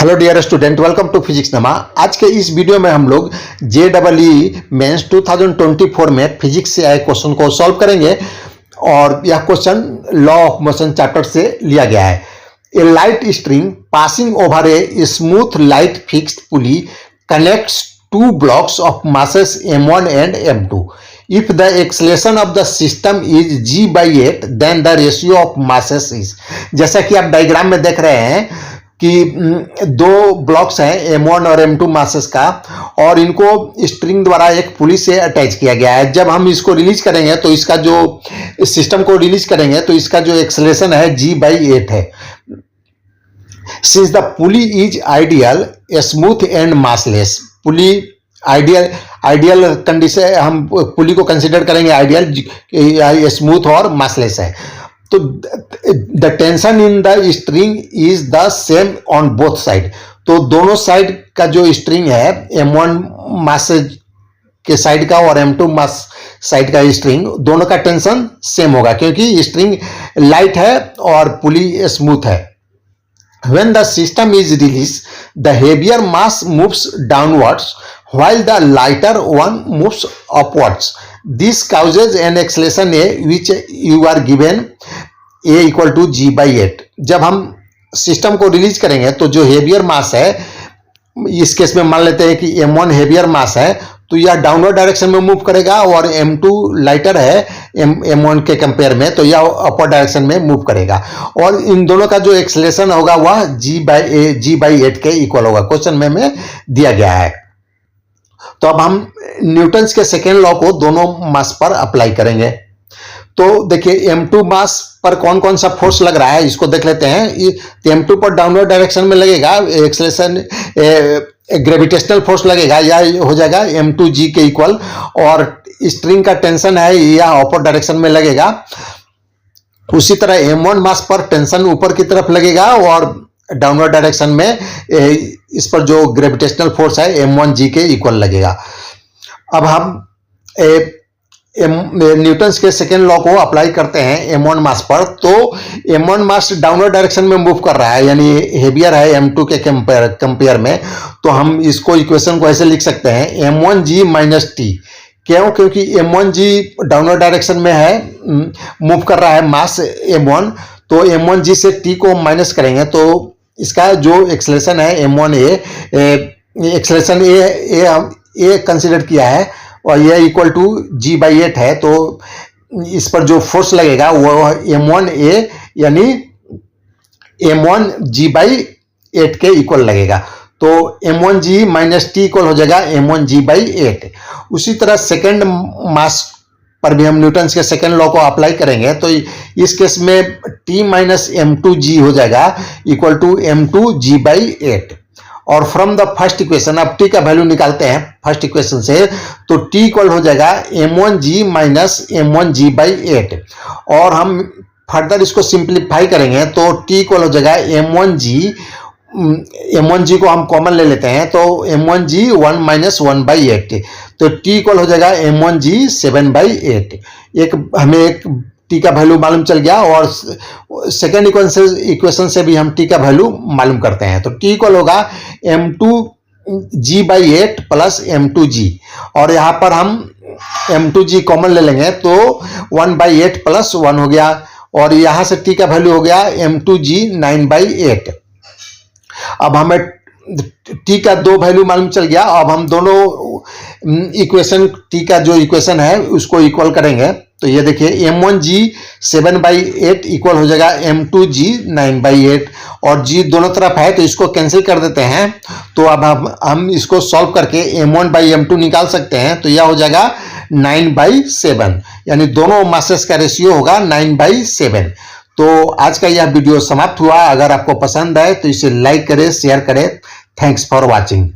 Hello dear student, welcome to physics नमा। आज के इस वीडियो में हम लोग JEE मेंस 2024 में फिजिक्स से आए क्वेश्चन को सॉल्व करेंगे और यह question law of motion chapter से लिया गया है। A light string passing over a smooth light fixed pulley connects two blocks of masses m1 and m2. If the acceleration of the system is g/8, then the ratio of masses is। जैसा कि आप diagram में देख रहे हैं कि दो blocks हैं m1 और m2 मासेस का, और इनको स्ट्रिंग द्वारा एक पुली से अटैच किया गया है। जब हम इसको रिलीज करेंगे तो इसका जो सिस्टम को रिलीज करेंगे तो इसका जो एक्सेलरेशन है g/8 है। Since the pulley is ideal, smooth and massless, pulley ideal condition, हम पुली को कंसीडर करेंगे आइडियल, स्मूथ और मासलेस है। तो the tension in the string is the same on both side. तो दोनों साइड का जो स्ट्रिंग है, m1 मास के साइड का और m2 मास साइड का स्ट्रिंग, दोनों का टेंशन सेम होगा क्योंकि स्ट्रिंग लाइट है और पुली स्मूथ है। When the system is released, the heavier mass moves downwards while the lighter one moves upwards. This causes an acceleration A which you are given A equal to g/8। जब हम system को release करेंगे तो जो heavier मास है, इस case में मान लेते हैं कि m1 हेवियर मास है, तो यह डाउनवर्ड डायरेक्शन में मूव करेगा और m2 लाइटर है m1 के कंपेयर में, तो यह अपर डायरेक्शन में मूव करेगा और इन दोनों का जो एक्सेलरेशन होगा वह g/8 के इक्वल होगा। क्वेश्चन में दिया गया है। तो अब हम न्यूटन्स के सेकेंड लॉ को दोनों मास पर अप्लाई करेंगे। तो देखिए m2 मास पर कौन कौन सा फोर्स लग रहा है इसको देख लेते हैं। m2 पर डाउनवर्ड डायरेक्शन में लगेगा एक्सेलरेशन, ग्रेविटेशनल फोर्स लगेगा, यह हो जाएगा m2g के इक्वल, और स्ट्रिंग का टेंशन है यह अपर डायरेक्शन में लगेगा। उसी तरह m1 मास पर टेंशन ऊपर की तरफ लगेगा और डाउनवर्ड डायरेक्शन में इस पर जो ग्रेविटेशनल फोर्स है m1g के इक्वल लगेगा। अब हम न्यूटन्स के सेकेंड लॉ को अप्लाई करते हैं m1 मास पर। तो m1 मास डाउनवर्ड डायरेक्शन में मूव कर रहा है, यानी हेवियर है m2 के कंपेयर में। तो हम इसको इक्वेशन को ऐसे लिख सकते हैं m1g माइनस t। क्यों? क्योंकि m1g डाउनवर्ड डायरेक्शन में है, मूव कर रहा है मास m1, तो m1g से t को माइनस करेंगे तो इसका जो एक्सेलरेशन है m1a, एक्सेलरेशन a कंसिडर किया है और यह इक्वल टू g/8 है। तो इस पर जो फोर्स लगेगा वो m1a यानी m1 g/8 के इक्वल लगेगा। तो m1g माइनस टी इक्वल हो जाएगा m1 g/8। उसी तरह सेकेंड मास पर भी हम न्यूटन्स के सेकेंड लॉ को अप्लाई करेंगे। तो इस केस में t माइनस m2g हो जाएगा इक्वल टू m2 g/8। और फ्रॉम द फर्स्ट इक्वेशन, अब t का वैल्यू निकालते हैं फर्स्ट इक्वेशन से, तो t इक्वल हो जाएगा m1g माइनस m1 g/8। और हम फर्दर इसको सिंप्लीफाई करेंगे तो t इक्वल हो जाएगा m1g को हम कॉमन ले लेते हैं, तो m1g 1 माइनस 1/8, तो t इक्वल हो जाएगा m1g 7/8। हमें एक t का वैल्यू मालूम चल गया और सेकेंड इक्वेशन से भी हम t का वैल्यू मालूम करते हैं। तो t इक्वल होगा m2g/8 प्लस m2g, और यहाँ पर हम m2g कॉमन ले लेंगे तो 1/8 प्लस 1 हो गया, और यहाँ से t का वैल्यू हो गया m2g 9/8। अब हमें t का दो वैल्यू मालूम चल गया। अब हम दोनों इक्वेशन, t का जो इक्वेशन है उसको इक्वल करेंगे। तो ये देखिए m1g 7/8 इक्वल हो जाएगा m2g 9/8, और g दोनों तरफ है तो इसको कैंसिल कर देते हैं। तो अब हम इसको सॉल्व करके m1/m2 निकाल सकते हैं। तो यह हो जाएगा 9/7, यानी दोनों मासेस का रेशियो होगा 9/7। तो आज का यह वीडियो समाप्त हुआ। अगर आपको पसंद आए तो इसे लाइक करें, शेयर करें। Thanks for watching.